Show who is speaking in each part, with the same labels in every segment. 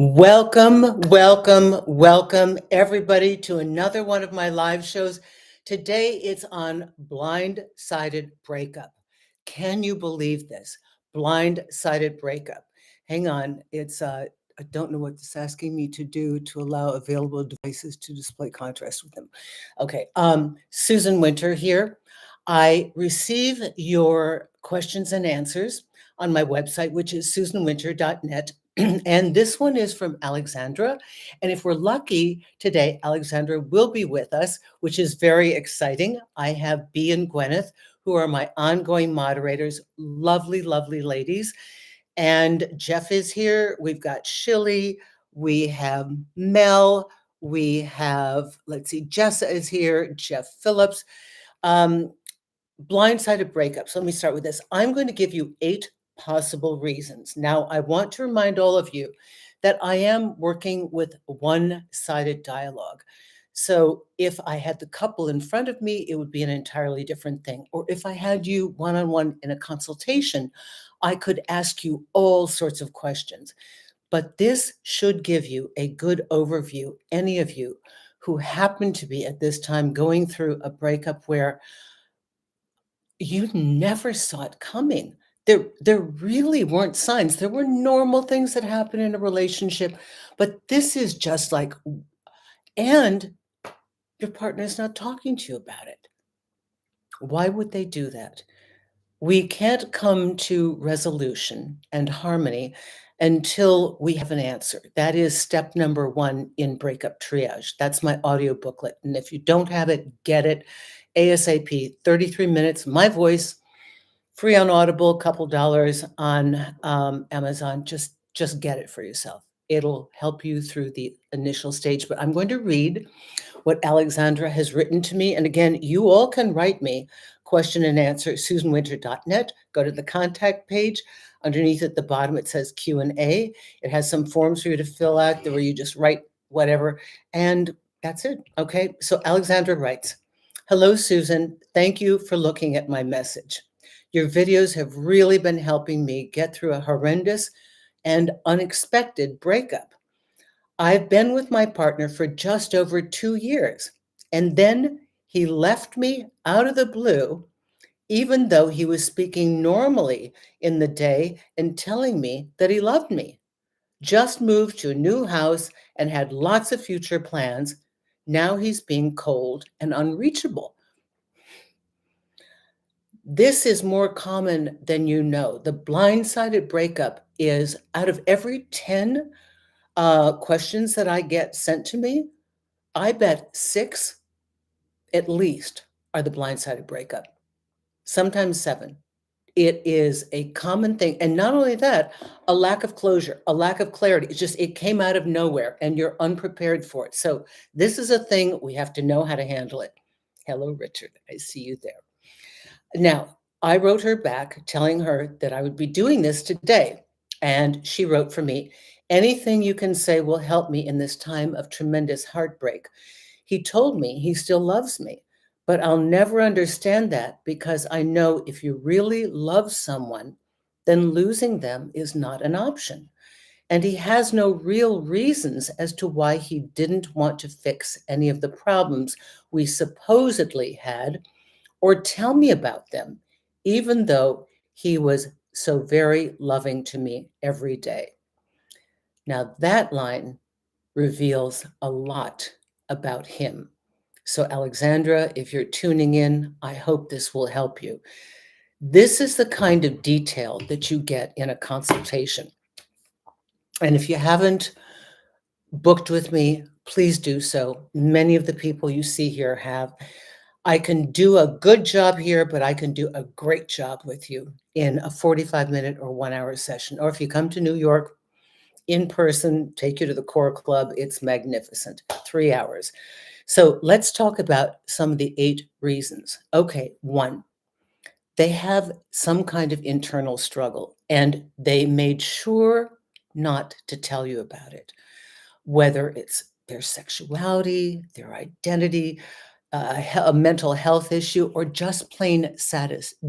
Speaker 1: Welcome, everybody, to another one of my live shows. Today it's on Blindsided Breakup. Can you believe this? Blindsided Breakup. Hang on, I don't know what it's asking me to do to allow available devices to display contrast with them. Okay, Susan Winter here. I receive your questions and answers on my website, which is susanwinter.net. And this one is from Alexandra. And if we're lucky today, Alexandra will be with us, which is very exciting. I have Bea and Gwyneth, who are my ongoing moderators, lovely, lovely ladies. And Jeff is here. We've got Shilly. We have Mel. We have, let's see, Jessa is here, Jeff Phillips. Blindsided breakups. Let me start with this. I'm going to give you 8 possible reasons. Now, I want to remind all of you that I am working with one-sided dialogue. So if I had the couple in front of me, it would be an entirely different thing. Or if I had you one-on-one in a consultation, I could ask you all sorts of questions. But this should give you a good overview, any of you who happen to be at this time going through a breakup where you never saw it coming. There really weren't signs. There were normal things that happen in a relationship, but this is just like, and your partner's not talking to you about it. Why would they do that? We can't come to resolution and harmony until we have an answer. That is step number 1 in Breakup Triage. That's my audio booklet. And if you don't have it, get it ASAP. 33 minutes, my voice, free on Audible, couple dollars on Amazon. Just get it for yourself. It'll help you through the initial stage. But I'm going to read what Alexandra has written to me. And again, you all can write me question and answer, susanwinter.net. Go to the contact page. Underneath at the bottom, it says Q&A. It has some forms for you to fill out where you just write whatever. And that's it. Okay. So Alexandra writes, "Hello, Susan. Thank you for looking at my message. Your videos have really been helping me get through a horrendous and unexpected breakup. I've been with my partner for just over 2 years, and then he left me out of the blue, even though he was speaking normally in the day and telling me that he loved me. Just moved to a new house and had lots of future plans. Now he's being cold and unreachable." This is more common than you know. The blindsided breakup is out of every 10 questions that I get sent to me, I bet 6 at least are the blindsided breakup, sometimes 7. It is a common thing. And not only that, a lack of closure, a lack of clarity. It's just, it came out of nowhere and you're unprepared for it. So this is a thing we have to know how to handle it. Hello, Richard. I see you there. Now, I wrote her back telling her that I would be doing this today. And she wrote for me, "Anything you can say will help me in this time of tremendous heartbreak. He told me he still loves me, but I'll never understand that because I know if you really love someone, then losing them is not an option. And he has no real reasons as to why he didn't want to fix any of the problems we supposedly had or tell me about them, even though he was so very loving to me every day." Now, that line reveals a lot about him. So, Alexandra, if you're tuning in, I hope this will help you. This is the kind of detail that you get in a consultation. And if you haven't booked with me, please do so. Many of the people you see here have. I can do a good job here, but I can do a great job with you in a 45-minute or 1-hour session. Or if you come to New York in person, take you to the Core Club, it's magnificent, 3 hours. So let's talk about some of the 8 reasons. Okay, 1, they have some kind of internal struggle, and they made sure not to tell you about it, whether it's their sexuality, their identity, a mental health issue, or just plain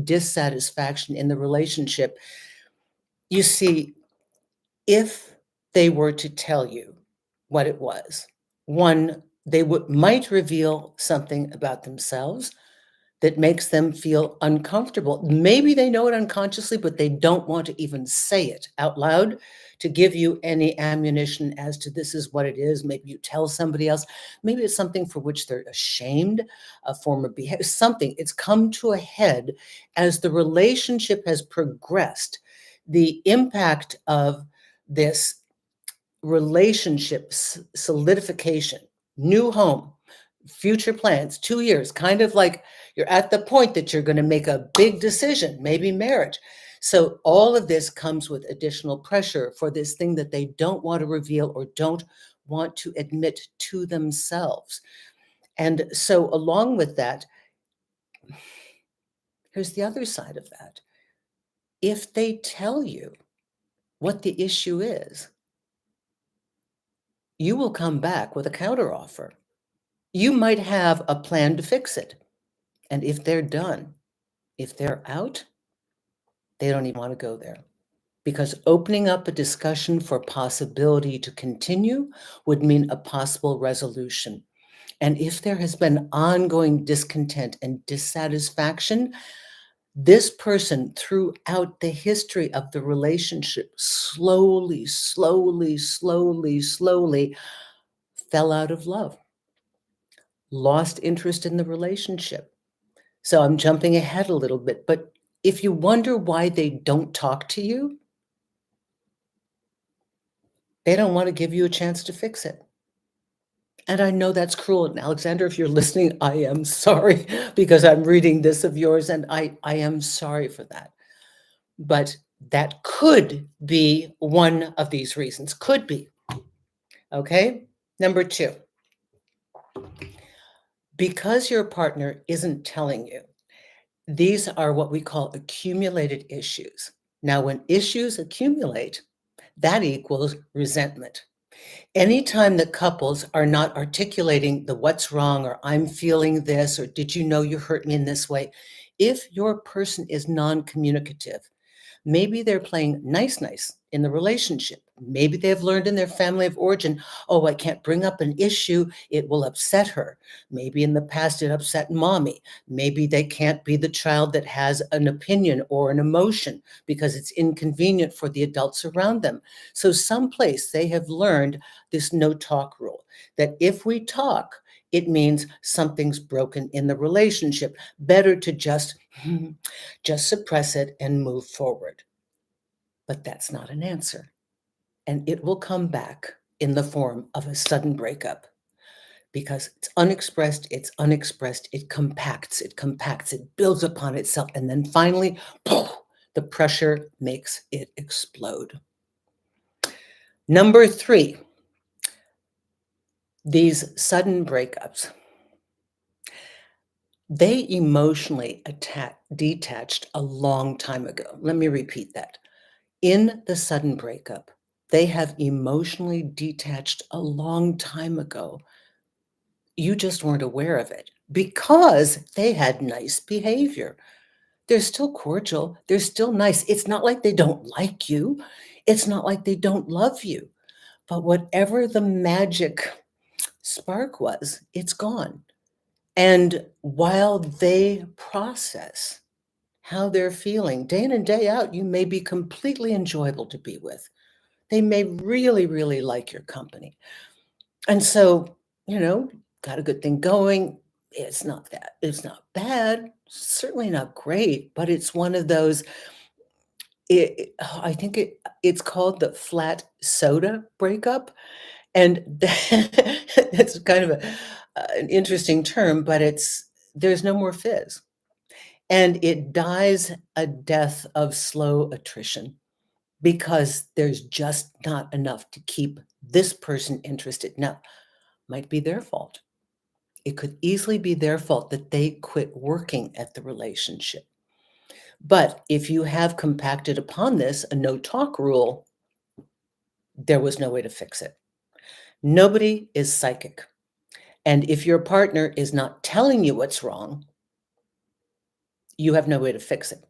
Speaker 1: dissatisfaction in the relationship. You see, if they were to tell you what it was. One, they might reveal something about themselves that makes them feel uncomfortable. Maybe they know it unconsciously, but they don't want to even say it out loud to give you any ammunition as to this is what it is. Maybe you tell somebody else. Maybe it's something for which they're ashamed, a form of behavior, something. It's come to a head as the relationship has progressed. The impact of this relationship solidification, new home, future plans, 2 years, kind of like you're at the point that you're going to make a big decision, maybe marriage. So all of this comes with additional pressure for this thing that they don't want to reveal or don't want to admit to themselves. And so along with that, here's the other side of that. If they tell you what the issue is, you will come back with a counteroffer. You might have a plan to fix it. And if they're done, if they're out, they don't even want to go there. Because opening up a discussion for possibility to continue would mean a possible resolution. And if there has been ongoing discontent and dissatisfaction, this person throughout the history of the relationship slowly fell out of love, lost interest in the relationship. So I'm jumping ahead a little bit, but if you wonder why they don't talk to you, they don't want to give you a chance to fix it. And I know that's cruel. And Alexandra, if you're listening, I am sorry because I'm reading this of yours and I am sorry for that. But that could be one of these reasons. Could be. Okay. Number 2, because your partner isn't telling you, these are what we call accumulated issues. Now, when issues accumulate, that equals resentment. Anytime that couples are not articulating the what's wrong or I'm feeling this or did you know you hurt me in this way, if your person is non-communicative, maybe they're playing nice in the relationship. Maybe they've learned in their family of origin, oh, I can't bring up an issue, it will upset her. Maybe in the past it upset mommy. Maybe they can't be the child that has an opinion or an emotion because it's inconvenient for the adults around them. So someplace they have learned this no talk rule, that if we talk, it means something's broken in the relationship. Better to just suppress it and move forward. But that's not an answer. And it will come back in the form of a sudden breakup because it's unexpressed, it compacts, it builds upon itself. And then finally, poof, the pressure makes it explode. Number 3, these sudden breakups. They emotionally detached a long time ago. Let me repeat that. In the sudden breakup, they have emotionally detached a long time ago. You just weren't aware of it because they had nice behavior. They're still cordial. They're still nice. It's not like they don't like you. It's not like they don't love you. But whatever the magic spark was, it's gone. And while they process how they're feeling day in and day out, you may be completely enjoyable to be with. They may really like your company. And so, got a good thing going. It's not bad, certainly not great, but it's one of those, I think it's called the flat soda breakup. And that's kind of an interesting term, but there's no more fizz. And it dies a death of slow attrition because there's just not enough to keep this person interested. Now, might be their fault. It could easily be their fault that they quit working at the relationship. But if you have compacted upon this, a no talk rule, there was no way to fix it. Nobody is psychic. And if your partner is not telling you what's wrong, you have no way to fix it.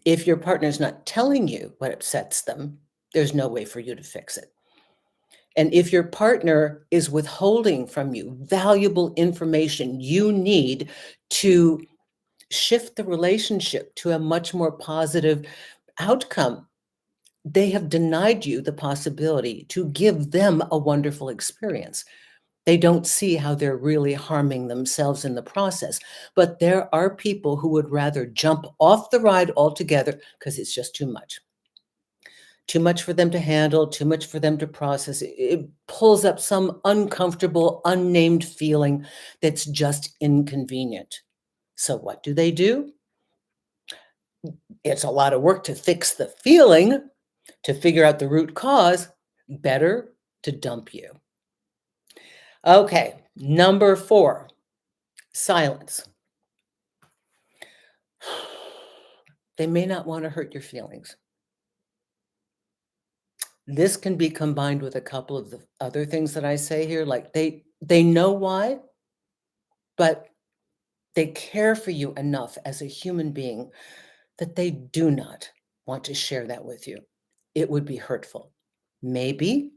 Speaker 1: If your partner's not telling you what upsets them, there's no way for you to fix it. And if your partner is withholding from you valuable information you need to shift the relationship to a much more positive outcome, they have denied you the possibility to give them a wonderful experience. They don't see how they're really harming themselves in the process. But there are people who would rather jump off the ride altogether because it's just too much. Too much for them to handle, too much for them to process. It pulls up some uncomfortable, unnamed feeling that's just inconvenient. So what do? It's a lot of work to fix the feeling, to figure out the root cause. Better to dump you. Okay, number 4, silence. They may not want to hurt your feelings. This can be combined with a couple of the other things that I say here, like they know why, but they care for you enough as a human being that they do not want to share that with you. It would be hurtful. Maybe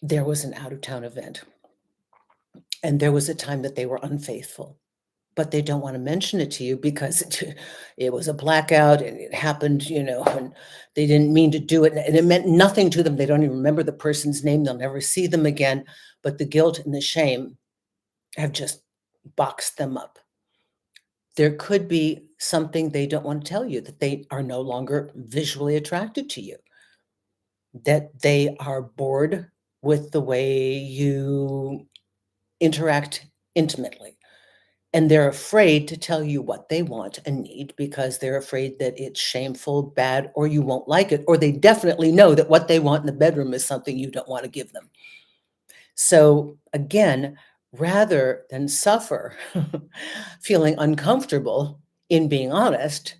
Speaker 1: there was an out of town event and there was a time that they were unfaithful, but they don't want to mention it to you because it was a blackout and it happened, and they didn't mean to do it. And it meant nothing to them. They don't even remember the person's name. They'll never see them again. But the guilt and the shame have just boxed them up. There could be something they don't want to tell you, that they are no longer visually attracted to you, that they are bored with the way you interact intimately. And they're afraid to tell you what they want and need because they're afraid that it's shameful, bad, or you won't like it. Or they definitely know that what they want in the bedroom is something you don't want to give them. So again, rather than suffer feeling uncomfortable in being honest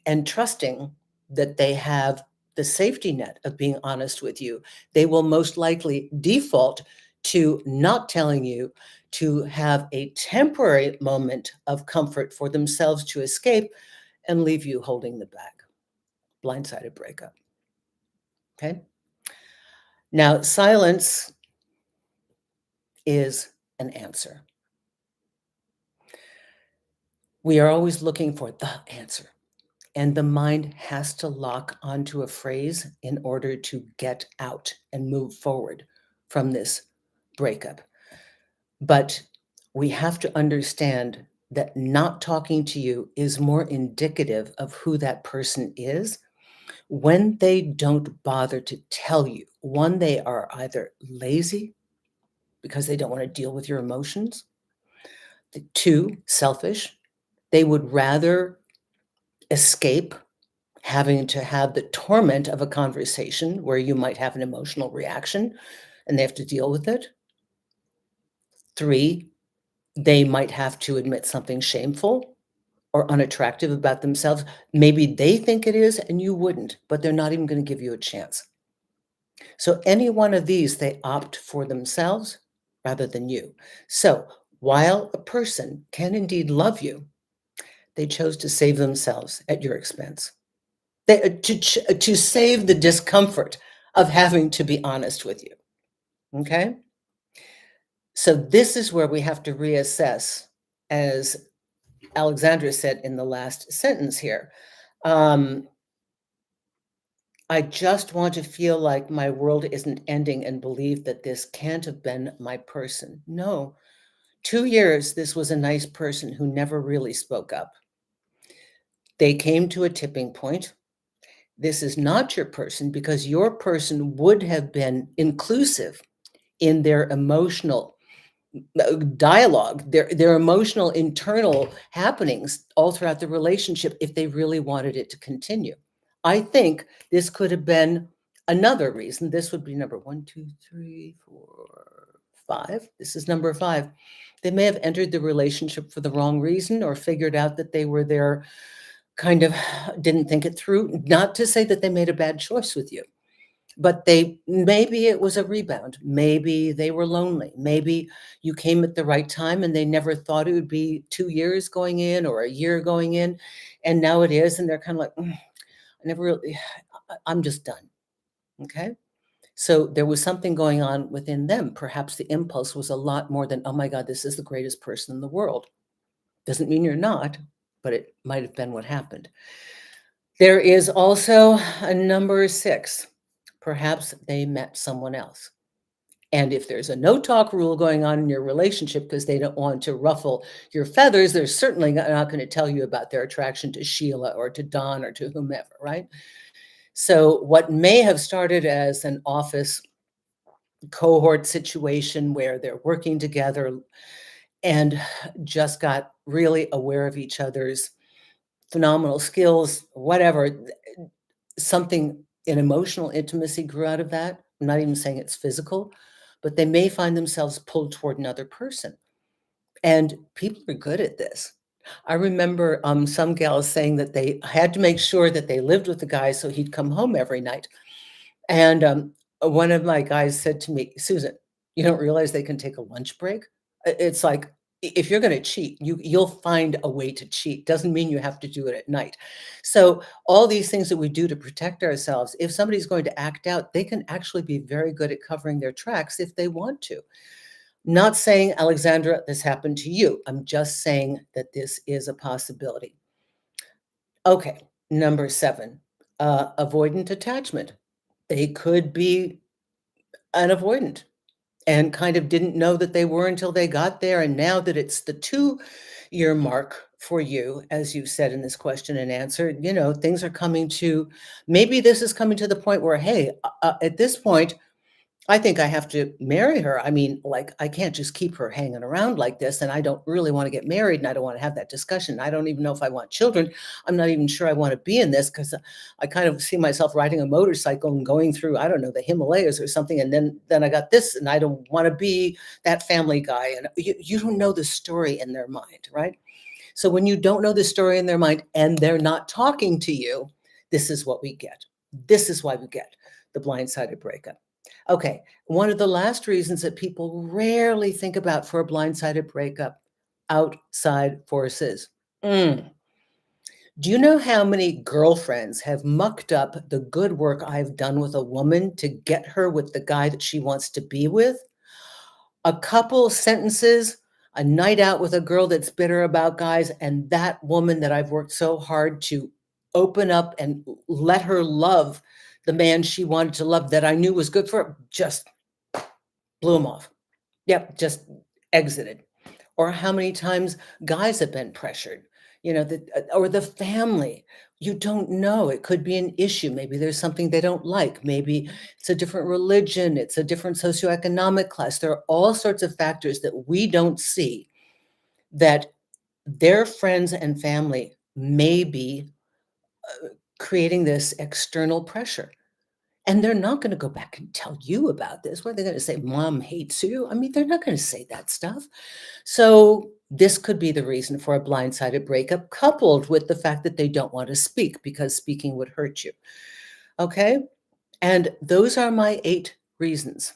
Speaker 1: and trusting that they have the safety net of being honest with you, they will most likely default to not telling you, to have a temporary moment of comfort for themselves to escape and leave you holding the bag. Blindsided breakup. Okay. Now, silence is an answer. We are always looking for the answer. And the mind has to lock onto a phrase in order to get out and move forward from this breakup. But we have to understand that not talking to you is more indicative of who that person is when they don't bother to tell you. One, they are either lazy because they don't want to deal with your emotions. Two, selfish. They would rather escape having to have the torment of a conversation where you might have an emotional reaction and they have to deal with it. 3, they might have to admit something shameful or unattractive about themselves. Maybe they think it is and you wouldn't, but they're not even going to give you a chance. So any one of these, they opt for themselves rather than you. So while a person can indeed love you, they chose to save themselves at your expense. To save the discomfort of having to be honest with you. Okay? So this is where we have to reassess, as Alexandra said in the last sentence here. I just want to feel like my world isn't ending and believe that this can't have been my person. No, 2 years, this was a nice person who never really spoke up. They came to a tipping point. This is not your person because your person would have been inclusive in their emotional dialogue, their emotional internal happenings all throughout the relationship if they really wanted it to continue. I think this could have been another reason. This would be number 1, 2, 3, 4, 5. This is number 5. They may have entered the relationship for the wrong reason or figured out that they were there, kind of didn't think it through. Not to say that they made a bad choice with you, but maybe it was a rebound. Maybe they were lonely. Maybe you came at the right time and they never thought it would be 2 years going in or a year going in. And now it is. And they're kind of like, I never really, I'm just done. Okay. So there was something going on within them. Perhaps the impulse was a lot more than, oh my God, this is the greatest person in the world. Doesn't mean you're not, but it might have been what happened. There is also a number 6. Perhaps they met someone else. And if there's a no talk rule going on in your relationship because they don't want to ruffle your feathers, they're certainly not going to tell you about their attraction to Sheila or to Don or to whomever, right? So, what may have started as an office cohort situation where they're working together and just got really aware of each other's phenomenal skills, whatever, something in emotional intimacy grew out of that. I'm not even saying it's physical, but they may find themselves pulled toward another person. And people are good at this. I remember some gals saying that they had to make sure that they lived with the guy so he'd come home every night. And one of my guys said to me, Susan, you don't realize they can take a lunch break? It's like, if you're going to cheat, you'll find a way to cheat. Doesn't mean you have to do it at night. So all these things that we do to protect ourselves, if somebody's going to act out, they can actually be very good at covering their tracks if they want to. Not saying, Alexandra, this happened to you. I'm just saying that this is a possibility. Okay, number 7, avoidant attachment. They could be an avoidant and kind of didn't know that they were until they got there. And now that it's the 2-year mark for you, as you said in this question and answer, things are coming to, maybe this is coming to the point where, hey, at this point, I think I have to marry her. I mean, like, I can't just keep her hanging around like this. And I don't really want to get married and I don't want to have that discussion. I don't even know if I want children. I'm not even sure I want to be in this because I kind of see myself riding a motorcycle and going through, I don't know, the Himalayas or something. And then I got this and I don't want to be that family guy. And you don't know the story in their mind, right? So when you don't know the story in their mind and they're not talking to you, this is what we get. This is why we get the blindsided breakup. Okay, one of the last reasons that people rarely think about for a blindsided breakup, outside forces. Do you know how many girlfriends have mucked up the good work I've done with a woman to get her with the guy that she wants to be with? A couple sentences, a night out with a girl that's bitter about guys, and that woman that I've worked so hard to open up and let her love the man she wanted to love that I knew was good for her, just blew him off. Yep, just exited. Or how many times guys have been pressured, or the family. You don't know. It could be an issue. Maybe there's something they don't like. Maybe it's a different religion. It's a different socioeconomic class. There are all sorts of factors that we don't see that their friends and family may be creating this external pressure. And they're not going to go back and tell you about this. What are they going to say? Mom hates you. I mean, they're not going to say that stuff. So this could be the reason for a blindsided breakup, coupled with the fact that they don't want to speak because speaking would hurt you. Okay. And those are my 8 reasons.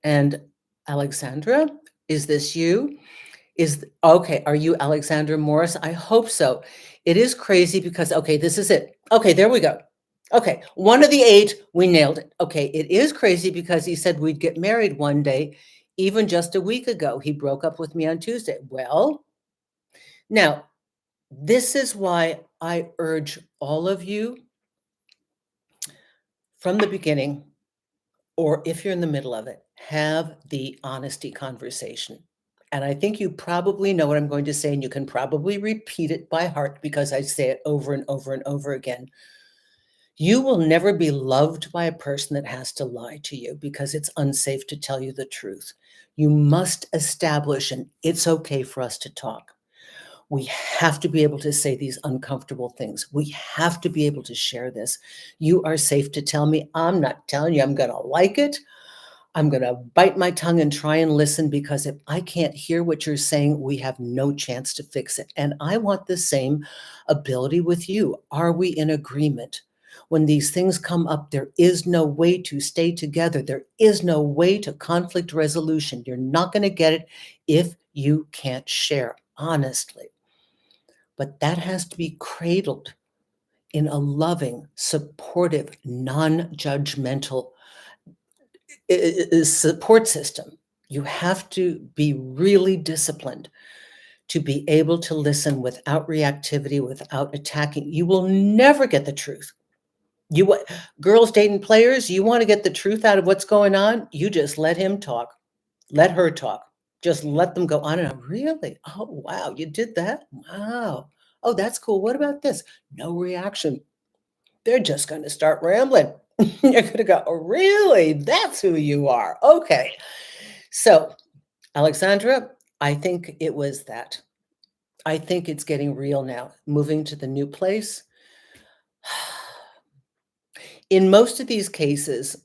Speaker 1: And Alexandra, is this you? Okay, are you Alexandra Morris? I hope so. It is crazy because, okay, this is it. Okay, there we go. Okay, one of the 8, we nailed it. Okay, it is crazy because he said we'd get married one day, even just a week ago. He broke up with me on Tuesday. Well, now, this is why I urge all of you from the beginning, or if you're in the middle of it, have the honesty conversation. And I think you probably know what I'm going to say, and you can probably repeat it by heart because I say it over and over and over again. You will never be loved by a person that has to lie to you because it's unsafe to tell you the truth. You must establish, and it's okay for us to talk. We have to be able to say these uncomfortable things. We have to be able to share this. You are safe to tell me. I'm not telling you I'm going to like it. I'm going to bite my tongue and try and listen because if I can't hear what you're saying, we have no chance to fix it. And I want the same ability with you. Are we in agreement? When these things come up, there is no way to stay together. There is no way to conflict resolution. You're not going to get it if you can't share honestly. But that has to be cradled in a loving, supportive, non-judgmental support system. You have to be really disciplined to be able to listen without reactivity, without attacking. You will never get the truth. Girls dating players, you want to get the truth out of what's going on, you just let him talk. Let her talk. Just let them go on and on. Really? Oh, wow, you did that? Wow. Oh, that's cool. What about this? No reaction. They're just going to start rambling. You're going to go, oh, really? That's who you are. Okay. So, Alexandra, I think it was that. I think it's getting real now. Moving to the new place. In most of these cases,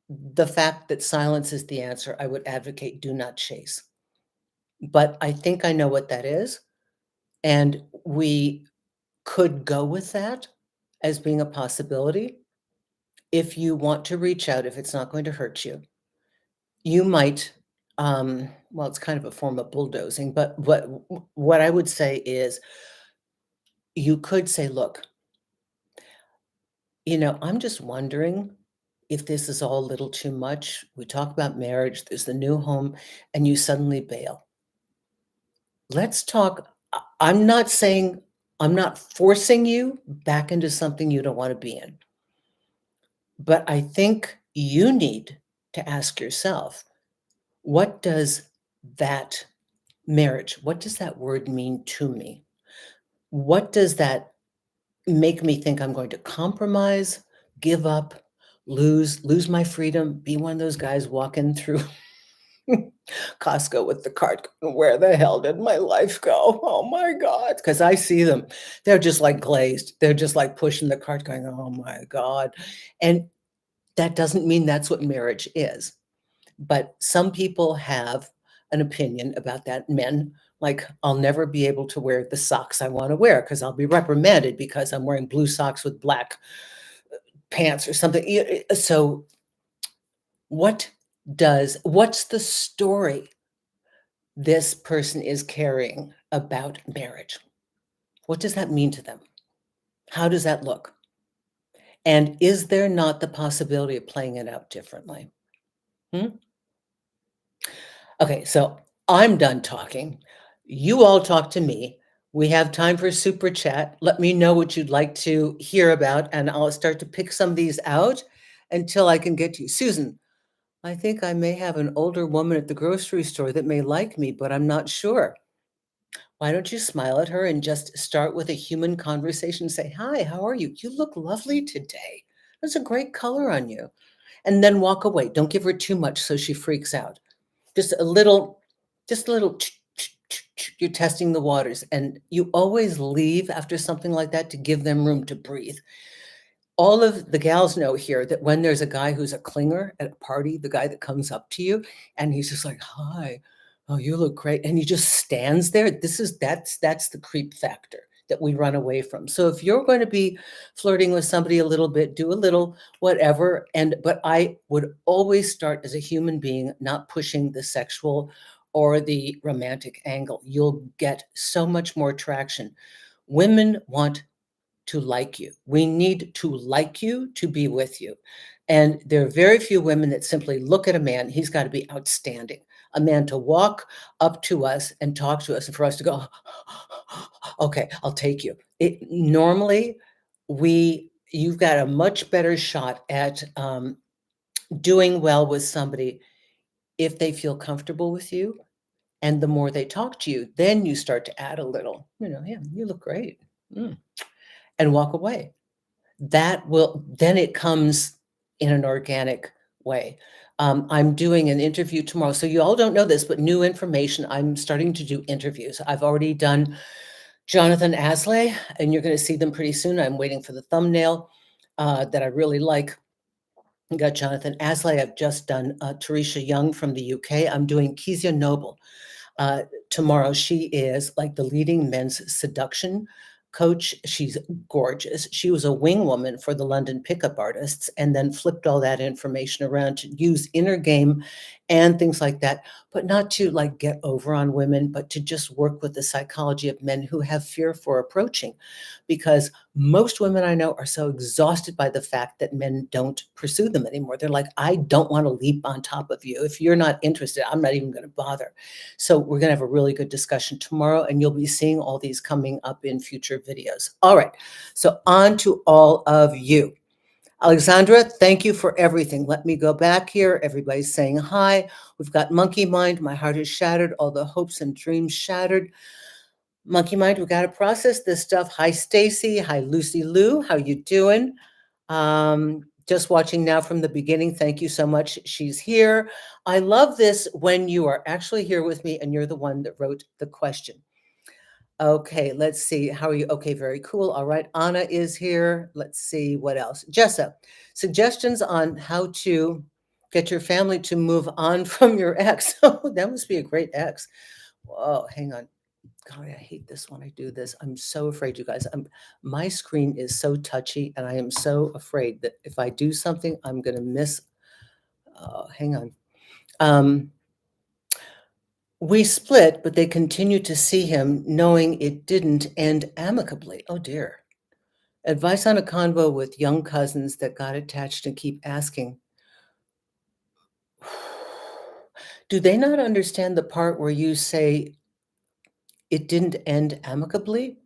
Speaker 1: the fact that silence is the answer, I would advocate do not chase. But I think I know what that is. And we could go with that as being a possibility. If you want to reach out, if it's not going to hurt you, you might, well, it's kind of a form of bulldozing, but what I would say is you could say, look, I'm just wondering if this is all a little too much. We talk about marriage, there's the new home, and you suddenly bail. Let's talk. I'm not saying, I'm not forcing you back into something you don't want to be in. But I think you need to ask yourself, what does that marriage, what does that word mean to me? What does that make me think I'm going to compromise, give up, lose my freedom, be one of those guys walking through Costco with the cart, where the hell did my life go? Oh my God. Because I see them. They're just like glazed. They're just like pushing the cart going, oh my God. And that doesn't mean that's what marriage is. But some people have an opinion about that. Men, like, I'll never be able to wear the socks I want to wear because I'll be reprimanded because I'm wearing blue socks with black pants or something. So what's the story this person is carrying about marriage? What does that mean to them? How does that look? And is there not the possibility of playing it out differently? Okay, so I'm done talking. You all talk to me. We have time for super chat. Let me know what you'd like to hear about, and I'll start to pick some of these out until I can get to you. Susan, I think I may have an older woman at the grocery store that may like me, but I'm not sure. Why don't you smile at her and just start with a human conversation? Say, hi, how are you? You look lovely today. There's a great color on you. And then walk away. Don't give her too much so she freaks out. Just a little, you're testing the waters. And you always leave after something like that to give them room to breathe. All of the gals know here that when there's a guy who's a clinger at a party, the guy that comes up to you and he's just like, hi, oh, you look great. And he just stands there. That's the creep factor that we run away from. So if you're going to be flirting with somebody a little bit, do a little whatever. But I would always start as a human being, not pushing the sexual or the romantic angle. You'll get so much more traction. Women want to like you. We need to like you to be with you. And there are very few women that simply look at a man. He's got to be outstanding. A man to walk up to us and talk to us and for us to go, okay, I'll take you. Normally, you've got a much better shot at doing well with somebody if they feel comfortable with you. And the more they talk to you, then you start to add a little, yeah, you look great. And walk away. Then it comes in an organic way. I'm doing an interview tomorrow. So you all don't know this, but new information, I'm starting to do interviews. I've already done Jonathan Aslay, and you're going to see them pretty soon. I'm waiting for the thumbnail that I really like. I got Jonathan Aslay. I've just done Teresa Young from the UK. I'm doing Kezia Noble. Tomorrow. She is like the leading men's seduction coach. She's gorgeous. She was a wing woman for the London Pickup Artists and then flipped all that information around to use inner game and things like that, but not to like get over on women, but to just work with the psychology of men who have fear for approaching. Because most women I know are so exhausted by the fact that men don't pursue them anymore. They're like, I don't want to leap on top of you. If you're not interested, I'm not even going to bother. So we're going to have a really good discussion tomorrow, and you'll be seeing all these coming up in future videos. All right. So on to all of you. Alexandra, thank you for everything. Let me go back here. Everybody's saying hi. We've got Monkey Mind. My heart is shattered. All the hopes and dreams shattered. Monkey Mind, we got to process this stuff. Hi, Stacy. Hi, Lucy Lou. How you doing? Just watching now from the beginning. Thank you so much. She's here. I love this when you are actually here with me and you're the one that wrote the question. Okay, let's see. How are you? Okay, very cool. All right. Anna is here. Let's see what else. Jessa, suggestions on how to get your family to move on from your ex. Oh, that must be a great ex. Whoa, hang on. God, I hate this when I do this. I'm so afraid, you guys. My screen is so touchy, and I am so afraid that if I do something, I'm going to miss. Oh, hang on. We split, but they continue to see him, knowing it didn't end amicably. Oh, dear. Advice on a convo with young cousins that got attached and keep asking, do they not understand the part where you say it didn't end amicably?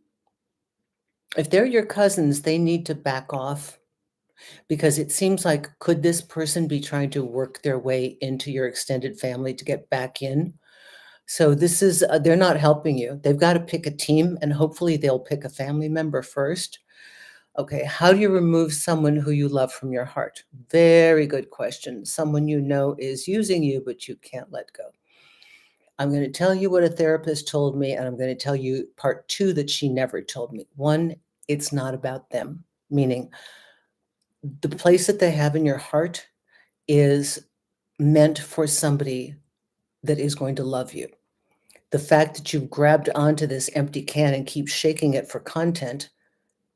Speaker 1: If they're your cousins, they need to back off, because it seems like, could this person be trying to work their way into your extended family to get back in? So this is, they're not helping you. They've got to pick a team, and hopefully they'll pick a family member first. Okay, how do you remove someone who you love from your heart? Very good question. Someone you know is using you, but you can't let go. I'm going to tell you what a therapist told me, and I'm going to tell you part two that she never told me. One, it's not about them, meaning the place that they have in your heart is meant for somebody that is going to love you. The fact that you've grabbed onto this empty can and keep shaking it for content,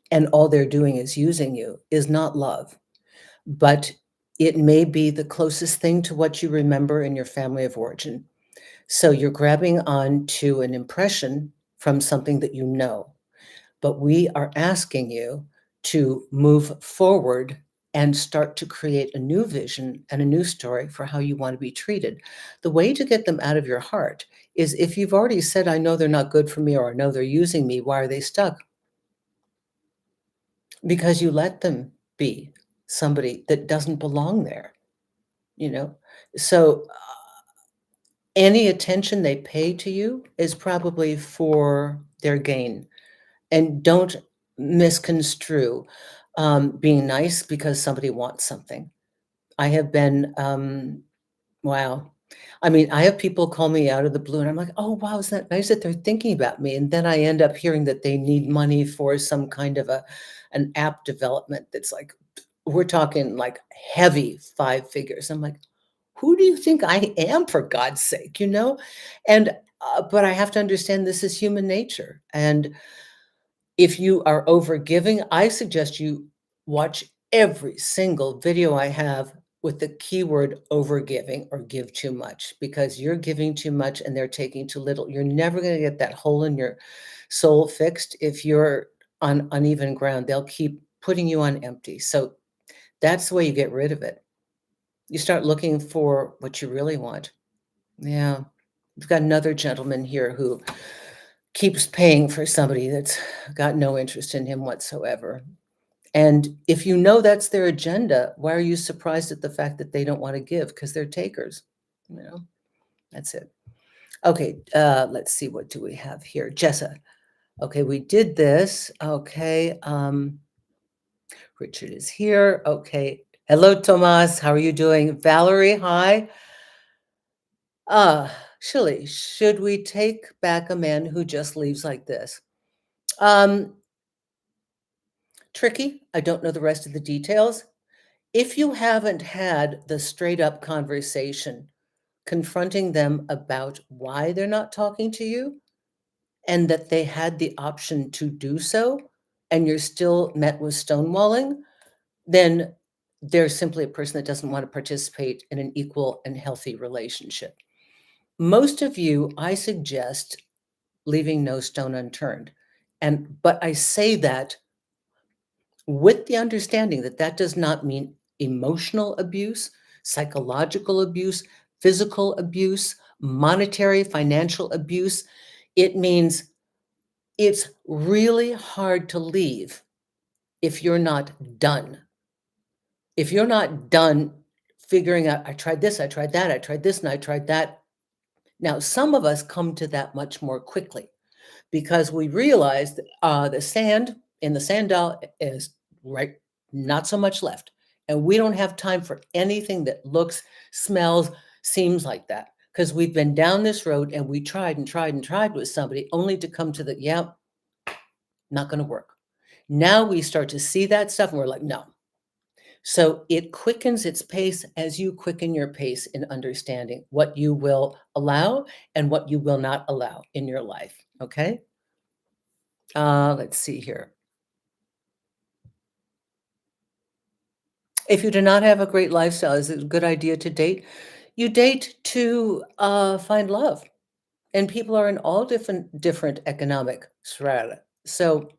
Speaker 1: and all they're doing is using you, is not love. But it may be the closest thing to what you remember in your family of origin. So you're grabbing on to an impression from something that you know. But we are asking you to move forward and start to create a new vision and a new story for how you want to be treated. The way to get them out of your heart is, if you've already said, I know they're not good for me, or I know they're using me, why are they stuck? Because you let them be somebody that doesn't belong there, you know? So any attention they pay to you is probably for their gain. And don't misconstrue being nice because somebody wants something. I have been, wow. I mean, I have people call me out of the blue, and I'm like, oh, wow, isn't that nice that they're thinking about me? And then I end up hearing that they need money for some kind of an app development that's like, we're talking like heavy 5 figures. I'm like, who do you think I am, for God's sake, you know? And, but I have to understand this is human nature. And if you are overgiving, I suggest you watch every single video I have with the keyword overgiving or give too much, because you're giving too much and they're taking too little. You're never going to get that hole in your soul fixed if you're on uneven ground. They'll keep putting you on empty. So that's the way you get rid of it. You start looking for what you really want. Yeah. We've got another gentleman here who keeps paying for somebody that's got no interest in him whatsoever. And if you know that's their agenda, why are you surprised at the fact that they don't want to give? Because they're takers. You know, that's it. Okay, let's see, what do we have here? Jessa. Okay, we did this. Okay, Richard is here. Okay. Hello, Tomas. How are you doing? Valerie, hi. Shilly, should we take back a man who just leaves like this? Tricky. I don't know the rest of the details. If you haven't had the straight up conversation confronting them about why they're not talking to you, and that they had the option to do so, and you're still met with stonewalling, then they're simply a person that doesn't want to participate in an equal and healthy relationship. Most of you, I suggest leaving no stone unturned. But I say that with the understanding that that does not mean emotional abuse, psychological abuse, physical abuse, monetary, financial abuse. It means it's really hard to leave if you're not done. If you're not done figuring out, I tried this, I tried that, I tried this, and I tried that. Now, some of us come to that much more quickly because we realize that the sand in the sand doll is right, not so much left. And we don't have time for anything that looks, smells, seems like that because we've been down this road and we tried and tried and tried with somebody only to come to the, yeah, not going to work. Now we start to see that stuff and we're like, no. So it quickens its pace as you quicken your pace in understanding what you will allow and what you will not allow in your life. Okay. Let's see here. If you do not have a great lifestyle, is it a good idea to date? You date to find love, and people are in all different economic strata. So,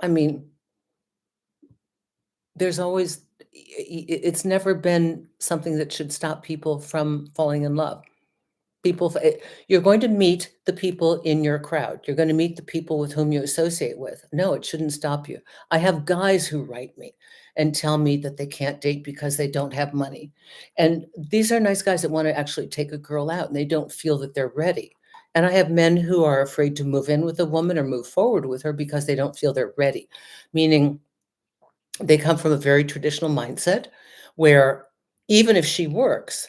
Speaker 1: I mean, there's always it's never been something that should stop people from falling in love. You're going to meet the people in your crowd. You're going to meet the people with whom you associate with. No, it shouldn't stop you. I have guys who write me and tell me that they can't date because they don't have money. And these are nice guys that want to actually take a girl out and they don't feel that they're ready. And I have men who are afraid to move in with a woman or move forward with her because they don't feel they're ready, meaning they come from a very traditional mindset where even if she works,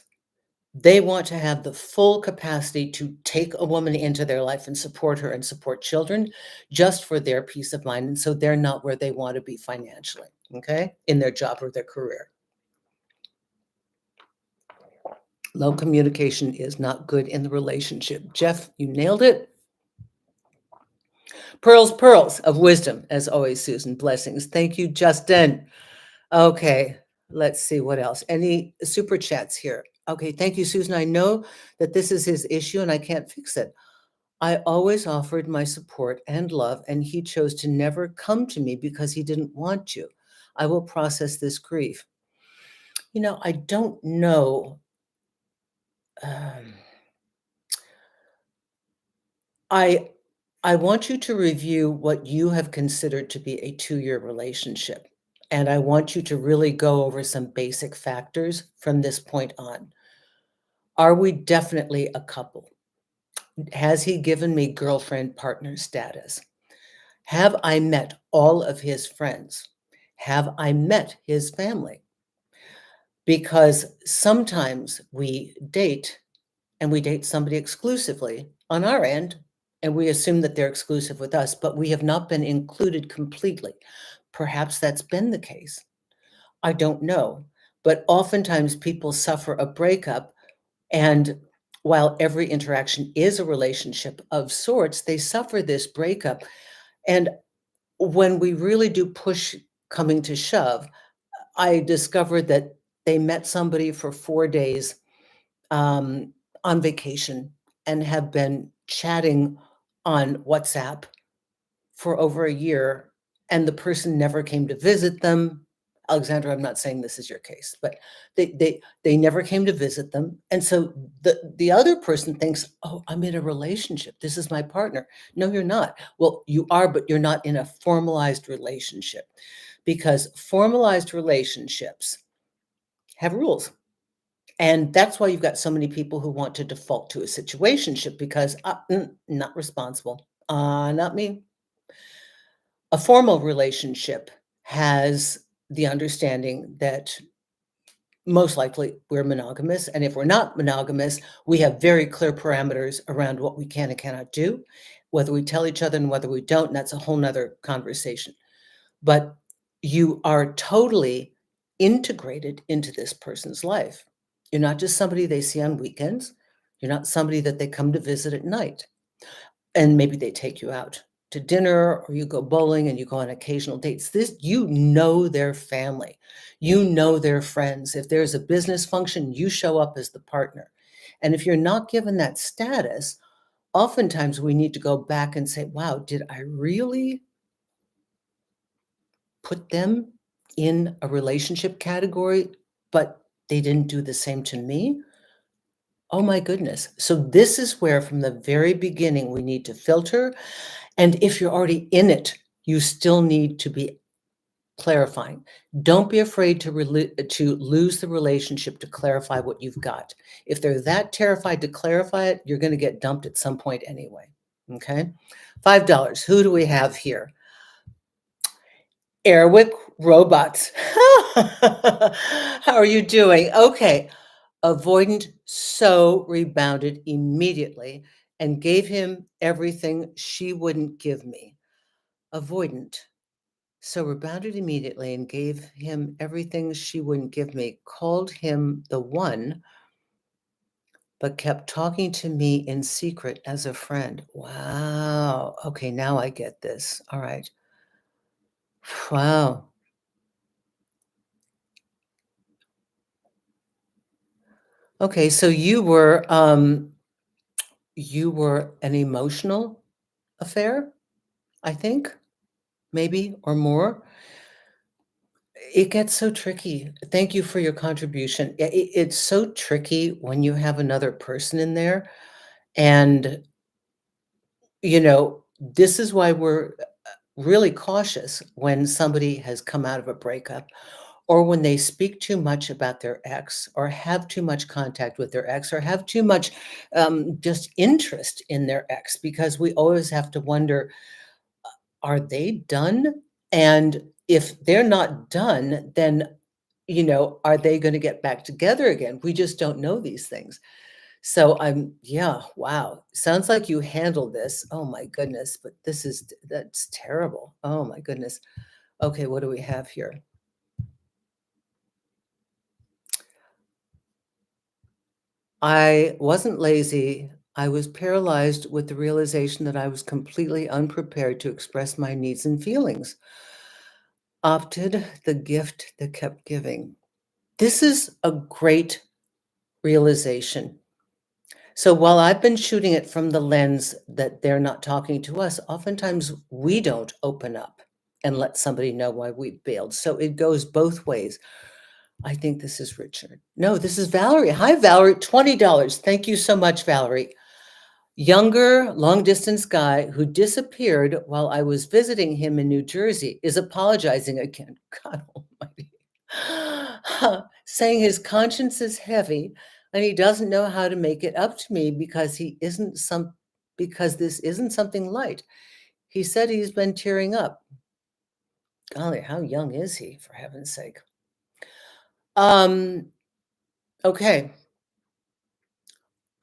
Speaker 1: they want to have the full capacity to take a woman into their life and support her and support children just for their peace of mind. And so they're not where they want to be financially, okay, in their job or their career. Low communication is not good in the relationship. Jeff, you nailed it. Pearls of wisdom, as always, Susan. Blessings. Thank you, Justin. Okay, let's see what else. Any super chats here? Okay, thank you, Susan. I know that this is his issue and I can't fix it. I always offered my support and love, and he chose to never come to me because he didn't want to. I will process this grief. I don't know. Um, I I want you to review what you have considered to be a 2-year relationship. And I want you to really go over some basic factors from this point on. Are we definitely a couple? Has he given me girlfriend partner status? Have I met all of his friends? Have I met his family? Because sometimes we date and we date somebody exclusively on our end, and we assume that they're exclusive with us, but we have not been included completely. Perhaps that's been the case. I don't know. But oftentimes people suffer a breakup, and while every interaction is a relationship of sorts, they suffer this breakup. And when we really do push coming to shove, I discovered that they met somebody for 4 days, um, on vacation and have been chatting on WhatsApp for over a year, and the person never came to visit them. Alexandra, I'm not saying this is your case, but they never came to visit them. And so the other person thinks, "Oh, I'm in a relationship. This is my partner." No, you're not. Well, you are, but you're not in a formalized relationship because formalized relationships have rules. And that's why you've got so many people who want to default to a situationship because not responsible. Not me. A formal relationship has the understanding that most likely we're monogamous. And if we're not monogamous, we have very clear parameters around what we can and cannot do, whether we tell each other and whether we don't. And that's a whole nother conversation. But you are totally integrated into this person's life. You're not just somebody they see on weekends. You're not somebody that they come to visit at night and maybe they take you out. to dinner or you go bowling and you go on occasional dates. This, you know their family, you know their friends. If there's a business function, you show up as the partner. And if you're not given that status, oftentimes we need to go back and say, wow, did I really put them in a relationship category, but they didn't do the same to me? Oh my goodness. So this is where from the very beginning we need to filter. And if you're already in it, you still need to be clarifying. Don't be afraid to lose the relationship to clarify what you've got. If they're that terrified to clarify it, you're going to get dumped at some point anyway. Okay. $5. Who do we have here? Airwick Robots. How are you doing? Okay. Avoidant so rebounded immediately and gave him everything she wouldn't give me. Avoidant so rebounded immediately and gave him everything she wouldn't give me, called him the one, but kept talking to me in secret as a friend. Wow. Okay, now I get this. All right. Wow. Okay, so you were an emotional affair, I think, maybe or more. It gets so tricky. Thank you for your contribution. It's so tricky when you have another person in there. And, this is why we're really cautious when somebody has come out of a breakup or when they speak too much about their ex or have too much contact with their ex or have too much just interest in their ex, because we always have to wonder, are they done? And if they're not done, then, are they going to get back together again? We just don't know these things. So yeah, wow. Sounds like you handled this. Oh my goodness. But that's terrible. Oh my goodness. Okay, what do we have here? I wasn't lazy. I was paralyzed with the realization that I was completely unprepared to express my needs and feelings. Opted the gift that kept giving. This is a great realization. So while I've been shooting it from the lens that they're not talking to us, oftentimes we don't open up and let somebody know why we bailed. So it goes both ways. I think this is Richard. No, this is Valerie. Hi, Valerie. $20. Thank you so much, Valerie. Younger, long distance guy who disappeared while I was visiting him in New Jersey is apologizing again. God almighty. Saying his conscience is heavy and he doesn't know how to make it up to me because this isn't something light. He said he's been tearing up. Golly, how young is he, for heaven's sake? Um, okay.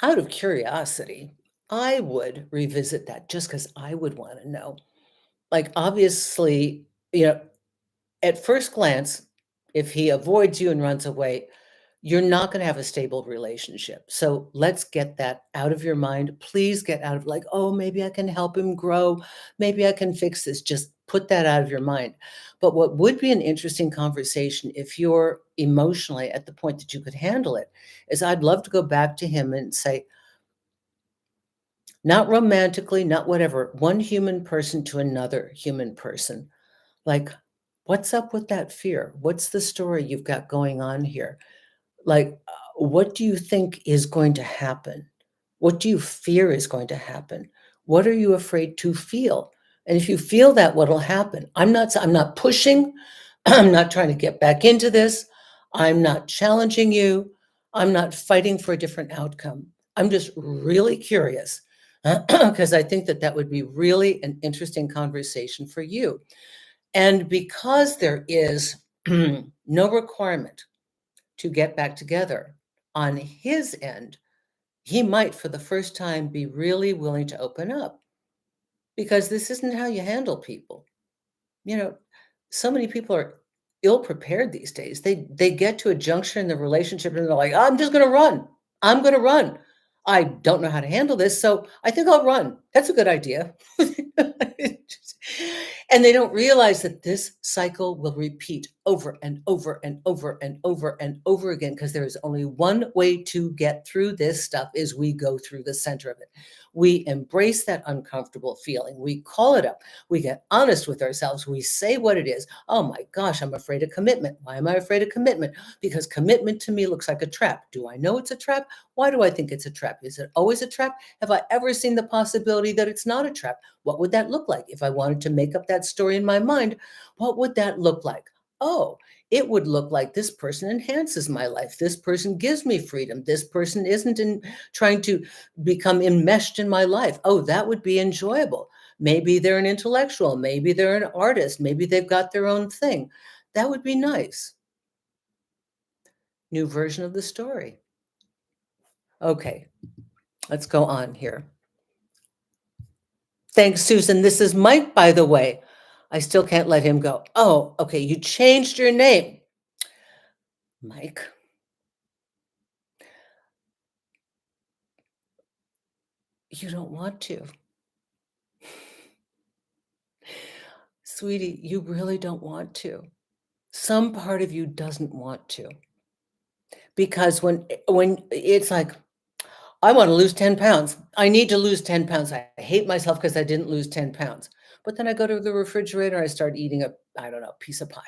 Speaker 1: Out of curiosity, I would revisit that just because I would want to know. Like, obviously, at first glance, if he avoids you and runs away, you're not going to have a stable relationship. So let's get that out of your mind. Please get out of like, oh, maybe I can help him grow. Maybe I can fix this. Just put that out of your mind. But what would be an interesting conversation if you're emotionally at the point that you could handle it is I'd love to go back to him and say, not romantically, not whatever, one human person to another human person. Like, what's up with that fear? What's the story you've got going on here? Like, what do you think is going to happen? What do you fear is going to happen? What are you afraid to feel? And if you feel that, what'll happen? I'm not pushing. I'm not trying to get back into this. I'm not challenging you. I'm not fighting for a different outcome. I'm just really curious because I think that would be really an interesting conversation for you. And because there is no requirement to get back together on his end, he might, for the first time, be really willing to open up because this isn't how you handle people. You know, so many people are ill prepared these days. They get to a juncture in the relationship and they're like, I'm just going to run. I'm going to run. I don't know how to handle this, so I think I'll run. That's a good idea. And they don't realize that this cycle will repeat over and over and over and over and over again because there is only one way to get through this stuff is we go through the center of it. We embrace that uncomfortable feeling. We call it up. We get honest with ourselves. We say what it is. Oh my gosh, I'm afraid of commitment. Why am I afraid of commitment? Because commitment to me looks like a trap. Do I know it's a trap? Why do I think it's a trap? Is it always a trap? Have I ever seen the possibility that it's not a trap? What would that look like? If I wanted to make up that story in my mind, what would that look like? Oh, it would look like this person enhances my life. This person gives me freedom. This person isn't trying to become enmeshed in my life. Oh, that would be enjoyable. Maybe they're an intellectual. Maybe they're an artist. Maybe they've got their own thing. That would be nice. New version of the story. Okay, let's go on here. Thanks, Susan. This is Mike, by the way. I still can't let him go. Oh, okay. You changed your name. Mike. You don't want to. Sweetie, you really don't want to. Some part of you doesn't want to. Because when it's like, I want to lose 10 pounds. I need to lose 10 pounds. I hate myself because I didn't lose 10 pounds. But then I go to the refrigerator, I start eating I don't know, piece of pie.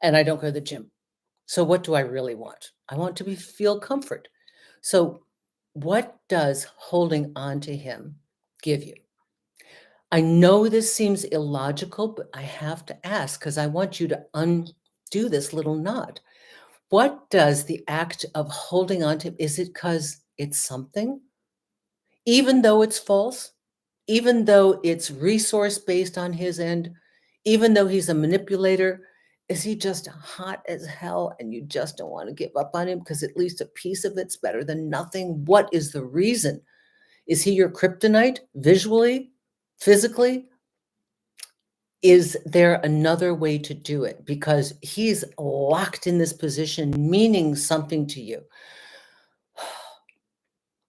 Speaker 1: And I don't go to the gym. So what do I really want? I want to feel comfort. So what does holding on to him give you? I know this seems illogical, but I have to ask because I want you to undo this little knot. What does the act of holding on to, is it because it's something? Even though it's false, even though it's resource based on his end, even though he's a manipulator, is he just hot as hell and you just don't want to give up on him because at least a piece of it's better than nothing? What is the reason? Is he your kryptonite visually, physically? Is there another way to do it? Because he's locked in this position, meaning something to you.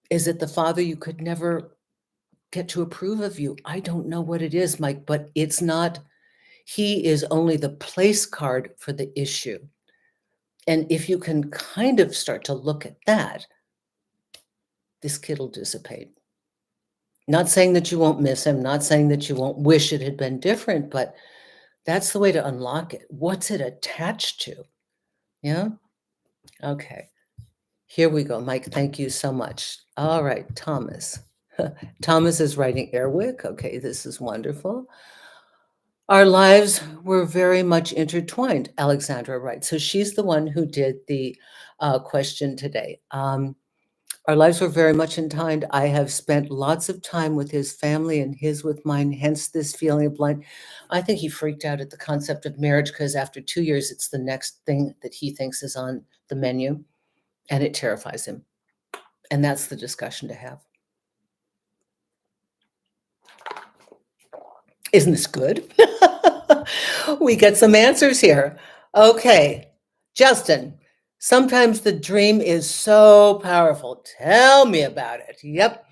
Speaker 1: Is it the father you could never get to approve of you? I don't know what it is, Mike, but it's not. He is only the place card for the issue. And if you can kind of start to look at that, this kid will dissipate. Not saying that you won't miss him, not saying that you won't wish it had been different, but that's the way to unlock it. What's it attached to? Yeah? Okay. Here we go, Mike. Thank you so much. All right, Thomas. Thomas is writing Airwick. Okay, this is wonderful. Our lives were very much intertwined, Alexandra writes. So she's the one who did the question today. Our lives were very much entwined. I have spent lots of time with his family and his with mine, hence this feeling of blind. I think he freaked out at the concept of marriage because after 2 years, it's the next thing that he thinks is on the menu, and it terrifies him. And that's the discussion to have. Isn't this good? We get some answers here. Okay, Justin, sometimes the dream is so powerful. Tell me about it. Yep.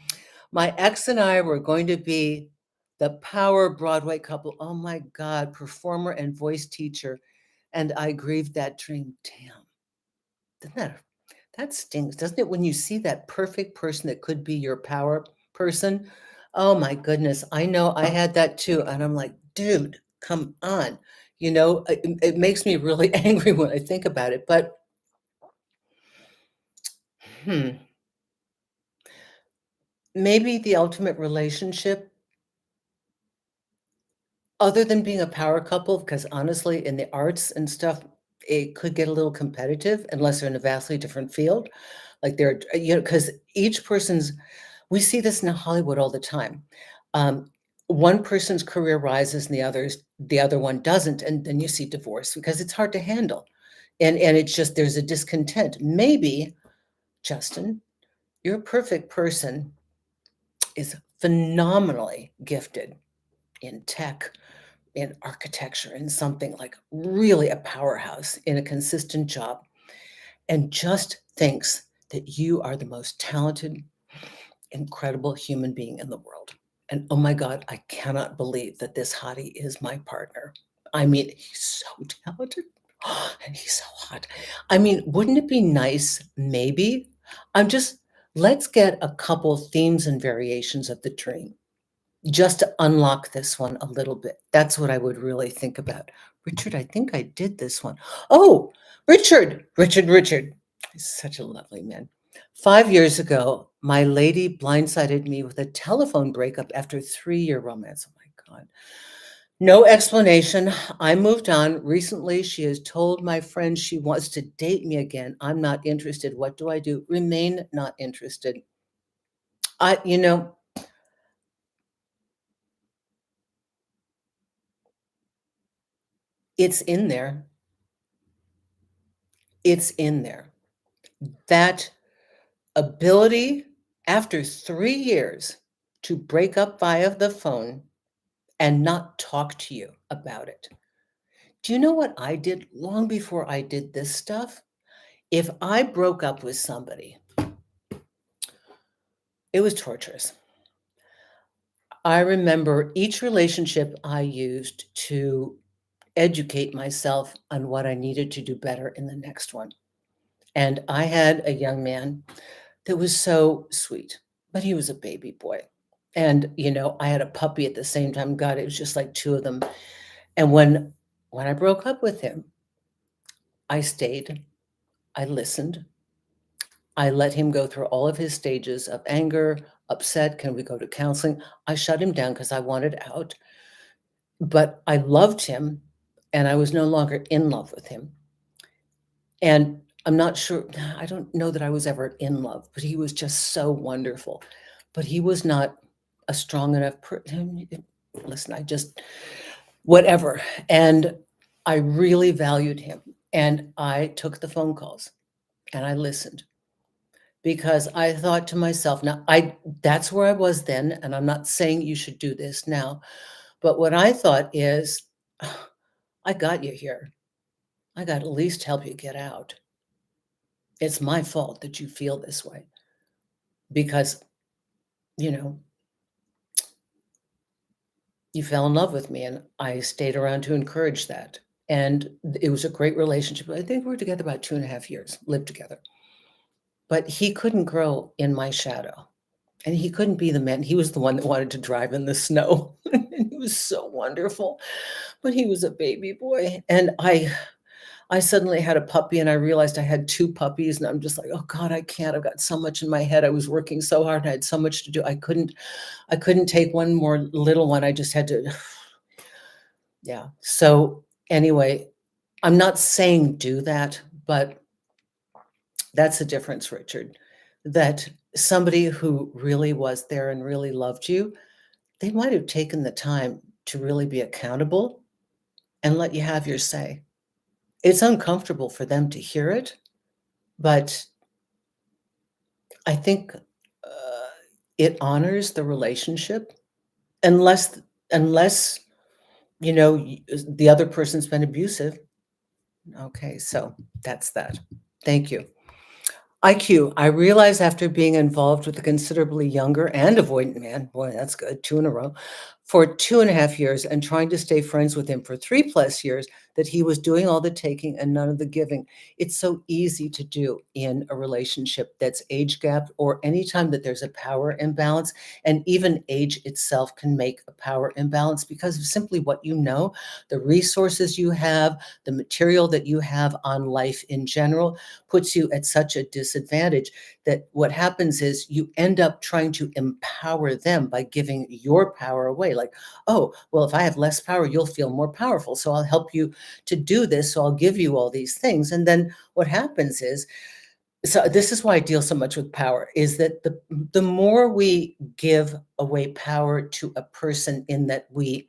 Speaker 1: My ex and I were going to be the power Broadway couple. Oh my God, performer and voice teacher. And I grieved that dream. Damn. That stings, doesn't it? When you see that perfect person that could be your power person. Oh my goodness. I know I had that too. And I'm like, dude, come on. It makes me really angry when I think about it. But maybe the ultimate relationship, other than being a power couple, because honestly, in the arts and stuff, it could get a little competitive unless they're in a vastly different field. Like because we see this in Hollywood all the time. One person's career rises and the other one doesn't, and then you see divorce because it's hard to handle. And it's just, there's a discontent. Maybe, Justin, your perfect person is phenomenally gifted in tech, in architecture, in something like really a powerhouse in a consistent job, and just thinks that you are the most talented, incredible human being in the world. And oh my God, I cannot believe that this hottie is my partner. I mean, he's so talented and he's so hot. I mean, wouldn't it be nice? Maybe. Let's get a couple themes and variations of the dream just to unlock this one a little bit. That's what I would really think about. Richard, I think I did this one. Oh, Richard. He's such a lovely man. 5 years ago, my lady blindsided me with a telephone breakup after 3-year romance. Oh my God. No explanation. I moved on. Recently, she has told my friend she wants to date me again. I'm not interested. What do I do? Remain not interested. I, you know, it's in there. It's in there. That ability after 3 years to break up via the phone and not talk to you about it. Do you know what I did long before I did this stuff? If I broke up with somebody, it was torturous. I remember each relationship I used to educate myself on what I needed to do better in the next one. And I had a young man that was so sweet, but he was a baby boy. And, I had a puppy at the same time. God, it was just like two of them. And when I broke up with him, I stayed, I listened, I let him go through all of his stages of anger, upset. Can we go to counseling? I shut him down because I wanted out. But I loved him and I was no longer in love with him. And I'm not sure, I don't know that I was ever in love, but he was just so wonderful. But he was not a strong enough person. Listen, whatever. And I really valued him. And I took the phone calls and I listened because I thought to myself, that's where I was then. And I'm not saying you should do this now. But what I thought is, I got you here. I got to at least help you get out. It's my fault that you feel this way because, you know, you fell in love with me and I stayed around to encourage that. And it was a great relationship. I think we were together about 2.5 years, lived together. But he couldn't grow in my shadow. And he couldn't be the man. He was the one that wanted to drive in the snow. And he was so wonderful. But he was a baby boy. And I suddenly had a puppy and I realized I had 2 puppies and I'm just like, oh God, I can't. I've got so much in my head. I was working so hard. I had so much to do. I couldn't take one more little one. I just had to, yeah. So anyway, I'm not saying do that, but that's the difference, Richard, that somebody who really was there and really loved you, they might have taken the time to really be accountable and let you have your say. It's uncomfortable for them to hear it, but I think it honors the relationship unless unless the other person's been abusive. Okay, so that's that. Thank you. IQ, I realize after being involved with a considerably younger and avoidant man, boy, that's good, 2 in a row, for 2.5 years and trying to stay friends with him for 3+ years, that he was doing all the taking and none of the giving. It's so easy to do in a relationship that's age gapped or anytime that there's a power imbalance. And even age itself can make a power imbalance because of simply what you know, the resources you have, the material that you have on life in general puts you at such a disadvantage that what happens is you end up trying to empower them by giving your power away. Like, oh, well, if I have less power, you'll feel more powerful. So I'll help you to do this. So I'll give you all these things. And then what happens is, so this is why I deal so much with power, is that the more we give away power to a person in that we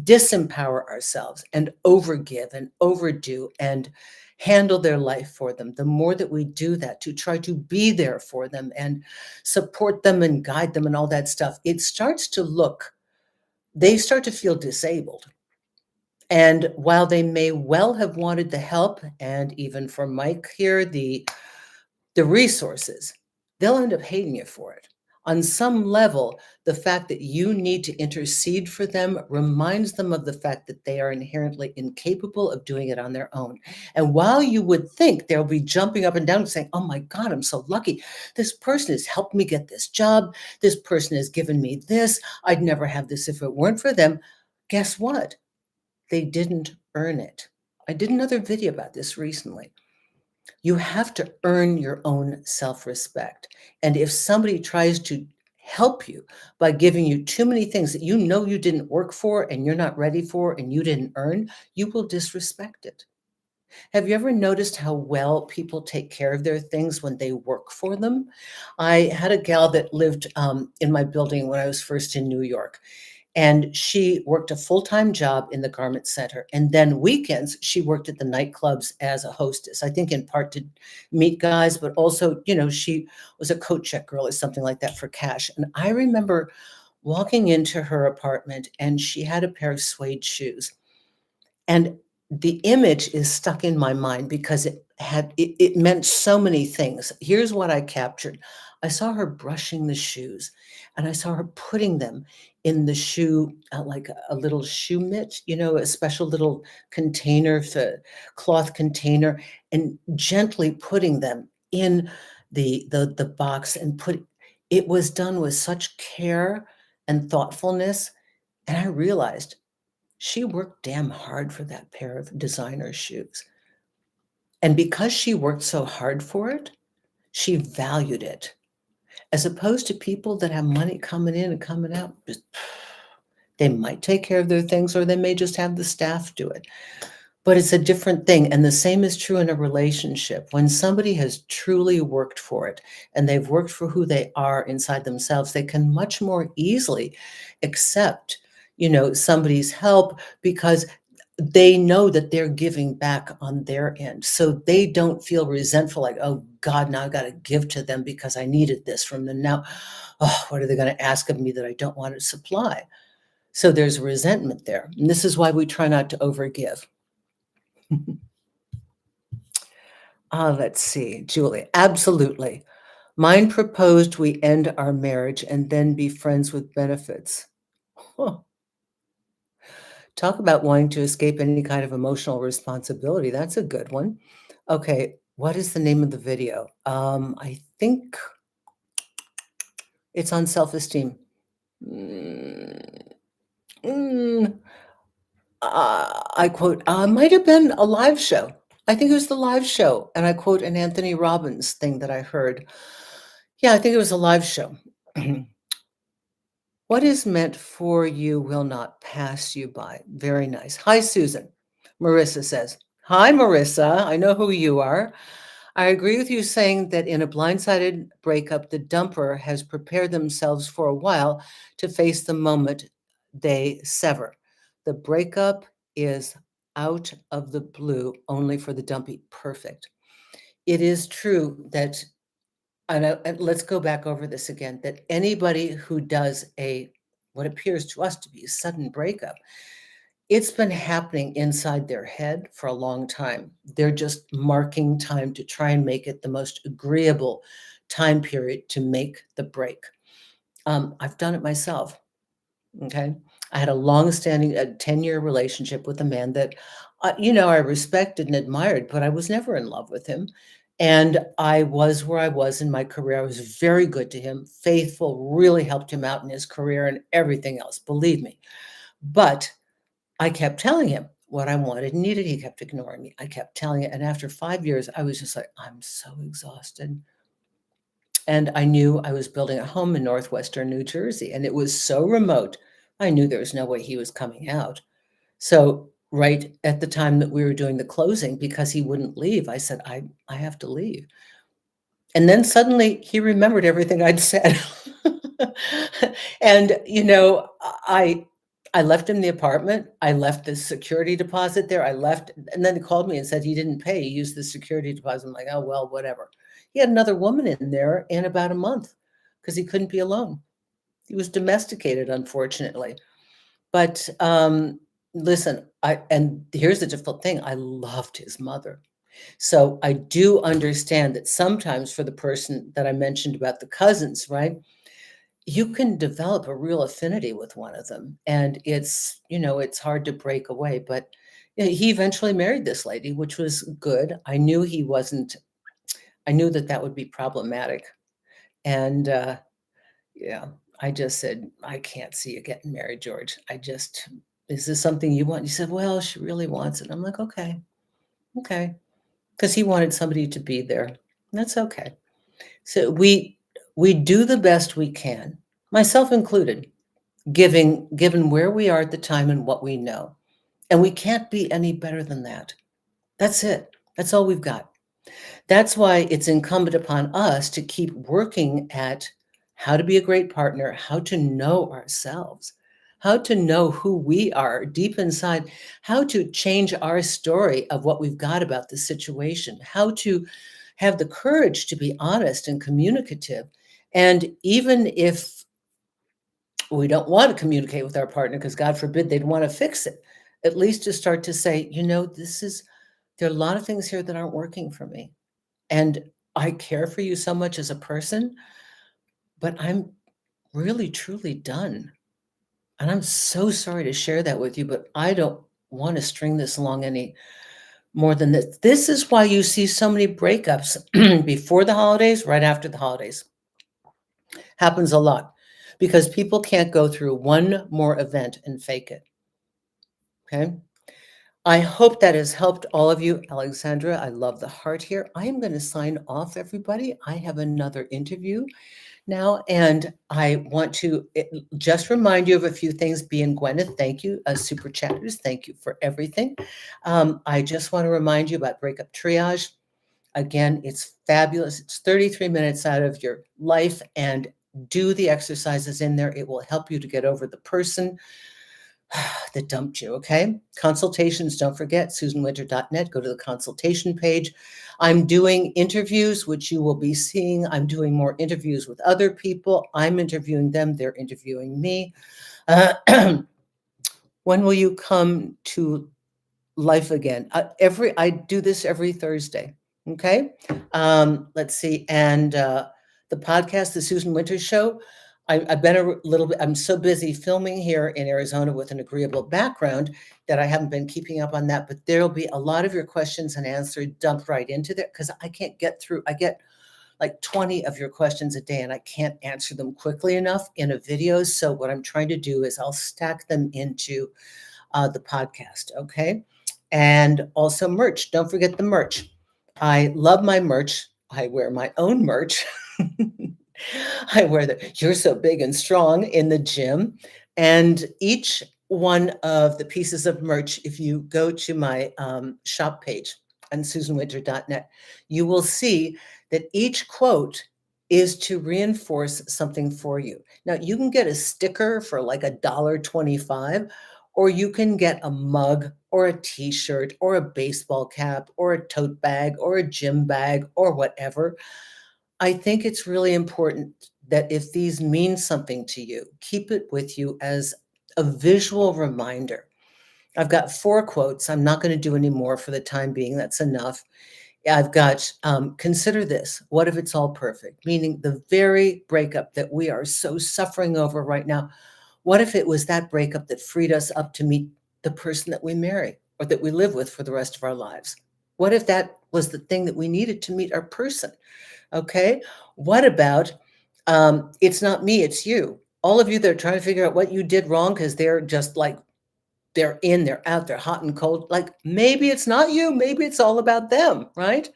Speaker 1: disempower ourselves and overgive and overdo and handle their life for them, the more that we do that to try to be there for them and support them and guide them and all that stuff, they start to feel disabled. And while they may well have wanted the help, and even for Mike here, the resources, they'll end up hating you for it. On some level, the fact that you need to intercede for them reminds them of the fact that they are inherently incapable of doing it on their own. And while you would think they'll be jumping up and down and saying, oh my God, I'm so lucky. This person has helped me get this job. This person has given me this. I'd never have this if it weren't for them. Guess what? They didn't earn it. I did another video about this recently. You have to earn your own self-respect. And if somebody tries to help you by giving you too many things that you know you didn't work for and you're not ready for and you didn't earn, you will disrespect it. Have you ever noticed how well people take care of their things when they work for them? I had a gal that lived in my building when I was first in New York. And she worked a full-time job in the garment center. And then weekends, she worked at the nightclubs as a hostess, I think in part to meet guys, but also, she was a coat check girl or something like that for cash. And I remember walking into her apartment and she had a pair of suede shoes. And the image is stuck in my mind because it meant so many things. Here's what I captured. I saw her brushing the shoes and I saw her putting them in the shoe, like a little shoe mitt, a special little container, cloth container, and gently putting them in the box and it was done with such care and thoughtfulness. And I realized she worked damn hard for that pair of designer shoes. And because she worked so hard for it, she valued it. As opposed to people that have money coming in and coming out, they might take care of their things or they may just have the staff do it. But it's a different thing. And the same is true in a relationship. When somebody has truly worked for it and they've worked for who they are inside themselves, they can much more easily accept, somebody's help because they know that they're giving back on their end. So they don't feel resentful like, oh God, now I got to give to them because I needed this from them. Now, what are they going to ask of me that I don't want to supply? So there's resentment there. And this is why we try not to overgive. Let's see, Julie, absolutely. Mine proposed we end our marriage and then be friends with benefits. Huh. Talk about wanting to escape any kind of emotional responsibility. That's a good one. Okay, what is the name of the video? I think it's on self-esteem. I quote, might have been a live show. I think it was the live show. And I quote an Anthony Robbins thing that I heard. Yeah, I think it was a live show. What is meant for you will not pass you by. Very nice. Hi, Susan. Marissa says, hi, Marissa. I know who you are. I agree with you saying that in a blindsided breakup, the dumper has prepared themselves for a while to face the moment they sever. The breakup is out of the blue only for the dumpy. Perfect. It is true that, and let's go back over this again, that anybody who does what appears to us to be a sudden breakup, it's been happening inside their head for a long time. They're just marking time to try and make it the most agreeable time period to make the break. I've done it myself. Okay. I had a long-standing, 10-year relationship with a man that, I respected and admired, but I was never in love with him. And I was where I was in my career. I was very good to him, faithful, really helped him out in his career and everything else, believe me. But I kept telling him what I wanted and needed. He kept ignoring me. I kept telling it. And after 5 years, I was just like, I'm so exhausted. And I knew I was building a home in northwestern New Jersey, and it was so remote. I knew there was no way he was coming out. So right at the time that we were doing the closing, because he wouldn't leave, I said, I have to leave. And then suddenly he remembered everything I'd said. And, I left him the apartment. I left the security deposit there. I left, and then he called me and said he didn't pay. He used the security deposit. I'm like, oh, well, whatever. He had another woman in there in about a month because he couldn't be alone. He was domesticated, unfortunately. But listen, and here's the difficult thing. I loved his mother. So I do understand that sometimes for the person that I mentioned about the cousins, right? you can develop a real affinity with one of them, and it's hard to break away, but he eventually married this lady, which was good. I knew that that would be problematic, and yeah, I just said, I can't see you getting married, George. Is this something you want? He said, well, she really wants it. I'm like, okay, okay, because he wanted somebody to be there. That's okay. So we do the best we can, myself included, given where we are at the time and what we know. And we can't be any better than that. That's it. That's all we've got. That's why it's incumbent upon us to keep working at how to be a great partner, how to know ourselves, how to know who we are deep inside, how to change our story of what we've got about the situation, how to have the courage to be honest and communicative. And even if we don't want to communicate with our partner, because God forbid they'd want to fix it, at least to start to say, there are a lot of things here that aren't working for me. And I care for you so much as a person, but I'm really truly done. And I'm so sorry to share that with you, but I don't want to string this along any more than this. This is why you see so many breakups before the holidays, right after the holidays. Happens a lot because people can't go through one more event and fake it. Okay. I hope that has helped all of you. Alexandra, I love the heart here. I am going to sign off, everybody. I have another interview now, and I want to just remind you of a few things. B and Gwyneth, thank you. Super chatters, thank you for everything. I just want to remind you about Breakup Triage. Again, it's fabulous. It's 33 minutes out of your life, and do the exercises in there. It will help you to get over the person that dumped you, okay? Consultations, don't forget, susanwinter.net. Go to the consultation page. I'm doing interviews, which you will be seeing. I'm doing more interviews with other people. I'm interviewing them. They're interviewing me. When will you come to life again? I do this every Thursday. Okay. Let's see. And the podcast, The Susan Winters Show, I've been a little bit, I'm so busy filming here in Arizona with an agreeable background that I haven't been keeping up on that, but there'll be a lot of your questions and answers dumped right into there because I can't get through. I get like 20 of your questions a day and I can't answer them quickly enough in a video. So what I'm trying to do is I'll stack them into the podcast. Okay. And also merch. Don't forget the merch. I love my merch. I wear my own merch. I wear the You're So Big and Strong in the gym. And each one of the pieces of merch, if you go to my shop page on susanwinter.net, you will see that each quote is to reinforce something for you. Now, you can get a sticker for like $1.25, or you can get a mug or a t-shirt or a baseball cap or a tote bag or a gym bag or whatever. I think it's really important that if these mean something to you, keep it with you as a visual reminder. I've got 4 quotes. I'm not going to do any more for the time being. That's enough. I've got consider this. What if it's all perfect? Meaning the very breakup that we are so suffering over right now. What if it was that breakup that freed us up to meet the person that we marry or that we live with for the rest of our lives? What if that was the thing that we needed to meet our person? Okay. What about it's not me, it's you? All of you that are trying to figure out what you did wrong because they're just like, they're out, they're hot and cold. Like maybe it's not you, maybe it's all about them, right?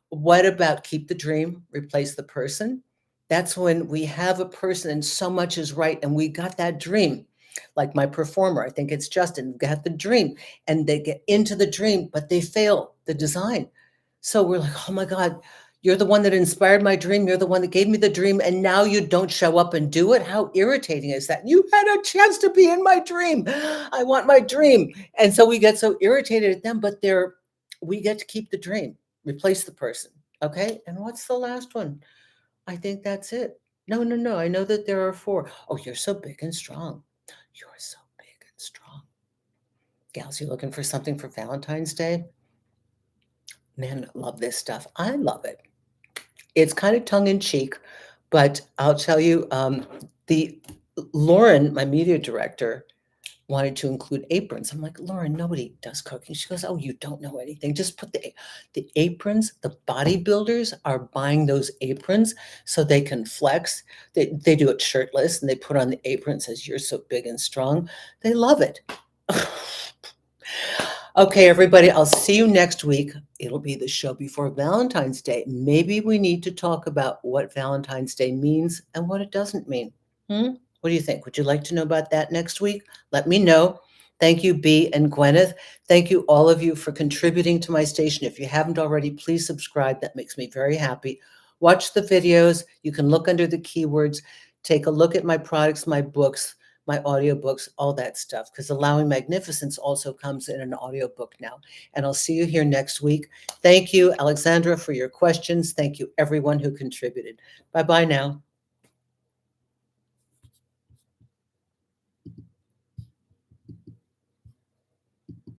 Speaker 1: What about keep the dream, replace the person? That's when we have a person and so much is right and we got that dream. Like my performer, I think it's Justin, got the dream and they get into the dream, but they fail the design. So we're like, oh my God, you're the one that inspired my dream. You're the one that gave me the dream. And now you don't show up and do it. How irritating is that? You had a chance to be in my dream. I want my dream. And so we get so irritated at them, but we get to keep the dream, replace the person. Okay. And what's the last one? I think that's it. No, no, no. I know that there are 4. Oh, you're so big and strong. You're so big and strong. Gals, you looking for something for Valentine's Day? Men love this stuff. I love it. It's kind of tongue in cheek, but I'll tell you, The Lauren, my media director, wanted to include aprons. I'm like, Lauren, nobody does cooking. She goes, oh, you don't know anything. Just put the aprons. The bodybuilders are buying those aprons so they can flex. They do it shirtless and they put on the apron. It says, you're so big and strong. They love it. Okay, everybody, I'll see you next week. It'll be the show before Valentine's Day. Maybe we need to talk about what Valentine's Day means and what it doesn't mean. What do you think? Would you like to know about that next week? Let me know. Thank you, Bea and Gwyneth. Thank you, all of you, for contributing to my station. If you haven't already, please subscribe. That makes me very happy. Watch the videos. You can look under the keywords. Take a look at my products, my books, my audiobooks, all that stuff, because Allowing Magnificence also comes in an audiobook now. And I'll see you here next week. Thank you, Alexandra, for your questions. Thank you, everyone who contributed. Bye-bye now.